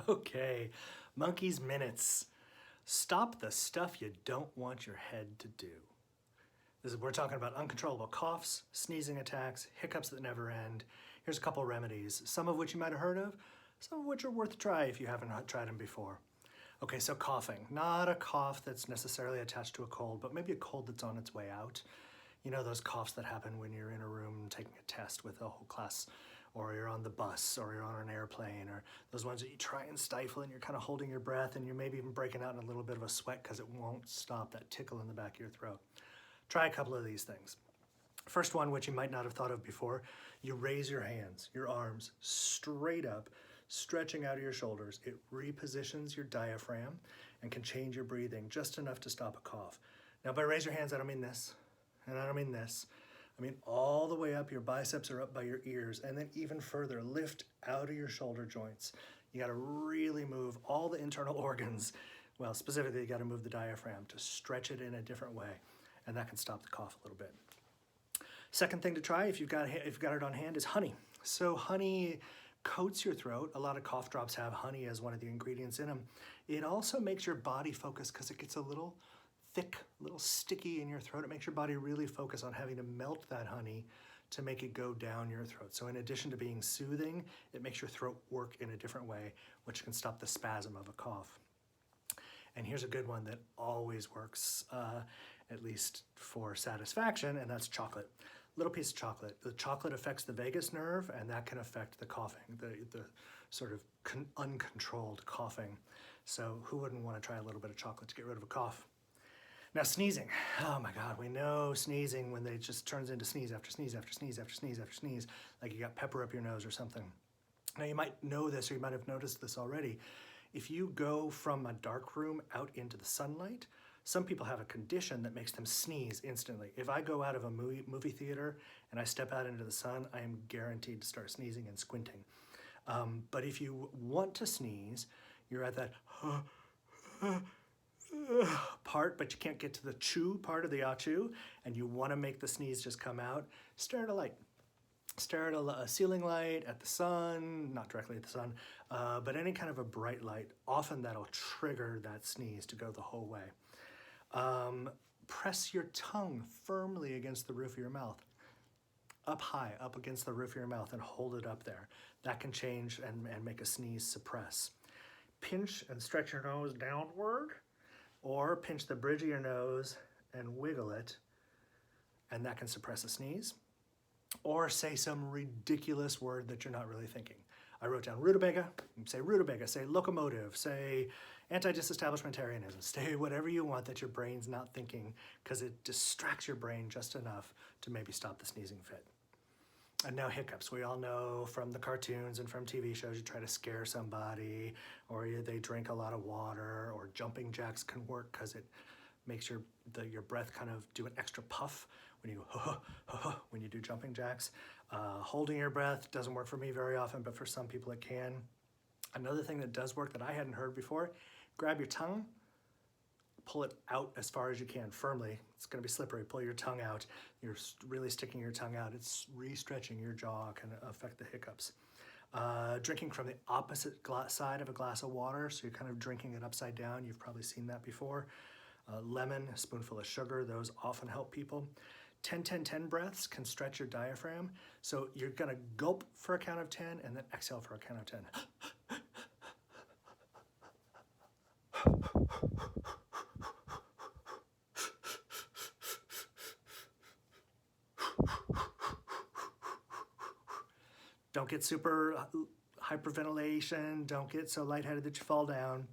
Okay, Monkey's Minutes. Stop the stuff you don't want your head to do. We're talking about uncontrollable coughs, sneezing attacks, hiccups that never end. Here's a couple remedies, some of which you might have heard of, some of which are worth a try if you haven't tried them before. Okay, so coughing, not a cough that's necessarily attached to a cold, but maybe a cold that's on its way out. You know those coughs that happen when you're in a room taking a test with a whole class, or you're on the bus, or you're on an airplane, or those ones that you try and stifle and you're kind of holding your breath and you're maybe even breaking out in a little bit of a sweat because it won't stop, that tickle in the back of your throat. Try a couple of these things. First one, which you might not have thought of before, you raise your hands, your arms straight up, stretching out of your shoulders. It repositions your diaphragm and can change your breathing just enough to stop a cough. Now, by raise your hands, I don't mean this, and I don't mean this. I mean all the way up, your biceps are up by your ears, and then even further, lift out of your shoulder joints. You gotta really move all the internal organs. Well, specifically, you gotta move the diaphragm to stretch it in a different way, and that can stop the cough a little bit. Second thing to try, if you've got it on hand, is honey. So honey coats your throat. A lot of cough drops have honey as one of the ingredients in them. It also makes your body focus because it gets a little thick, a little sticky in your throat. It makes your body really focus on having to melt that honey to make it go down your throat. So in addition to being soothing, it makes your throat work in a different way, which can stop the spasm of a cough. And here's a good one that always works, at least for satisfaction, and that's chocolate. Little piece of chocolate. The chocolate affects the vagus nerve, and that can affect the coughing, the sort of uncontrolled coughing. So who wouldn't want to try a little bit of chocolate to get rid of a cough? Now sneezing, oh my God, we know sneezing when they just turns into sneeze after sneeze after sneeze after sneeze after sneeze, like you got pepper up your nose or something. Now you might know this, or you might have noticed this already. If you go from a dark room out into the sunlight, some people have a condition that makes them sneeze instantly. If I go out of a movie theater and I step out into the sun, I am guaranteed to start sneezing and squinting. But if you want to sneeze, you're at that part, but you can't get to the chew part of the achoo, and you want to make the sneeze just come out, stare at a light. Stare at a ceiling light, at the sun, not directly at the sun, but any kind of a bright light. Often that'll trigger that sneeze to go the whole way. Press your tongue firmly against the roof of your mouth, up high, up against the roof of your mouth, and hold it up there. That can change and make a sneeze suppress. Pinch and stretch your nose downward, or pinch the bridge of your nose and wiggle it, and that can suppress a sneeze. Or say some ridiculous word that you're not really thinking. I wrote down rutabaga, say locomotive, say anti-disestablishmentarianism, say whatever you want that your brain's not thinking, because it distracts your brain just enough to maybe stop the sneezing fit. And now hiccups. We all know from the cartoons and from TV shows, you try to scare somebody, or they drink a lot of water, or jumping jacks can work because it makes your breath kind of do an extra puff when you go when you do jumping jacks. Holding your breath doesn't work for me very often, but for some people it can. Another thing that does work that I hadn't heard before, grab your tongue, pull it out as far as you can firmly. It's going to be slippery. Pull your tongue out. You're really sticking your tongue out. It's re-stretching your jaw, can affect the hiccups. Drinking from the opposite side of a glass of water, so you're kind of drinking it upside down. You've probably seen that before. Lemon, a spoonful of sugar, those often help people. 10-10-10 breaths can stretch your diaphragm. So you're gonna gulp for a count of 10 and then exhale for a count of 10. Don't get super hyperventilation, don't get so lightheaded that you fall down.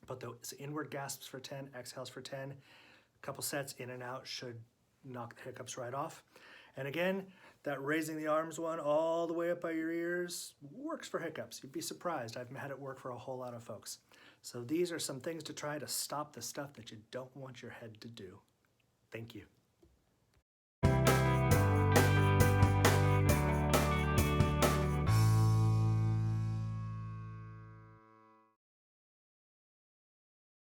But those inward gasps for 10, exhales for 10, a couple sets in and out should knock the hiccups right off. And again, that raising the arms one all the way up by your ears works for hiccups. You'd be surprised. I've had it work for a whole lot of folks. So these are some things to try to stop the stuff that you don't want your head to do. Thank you.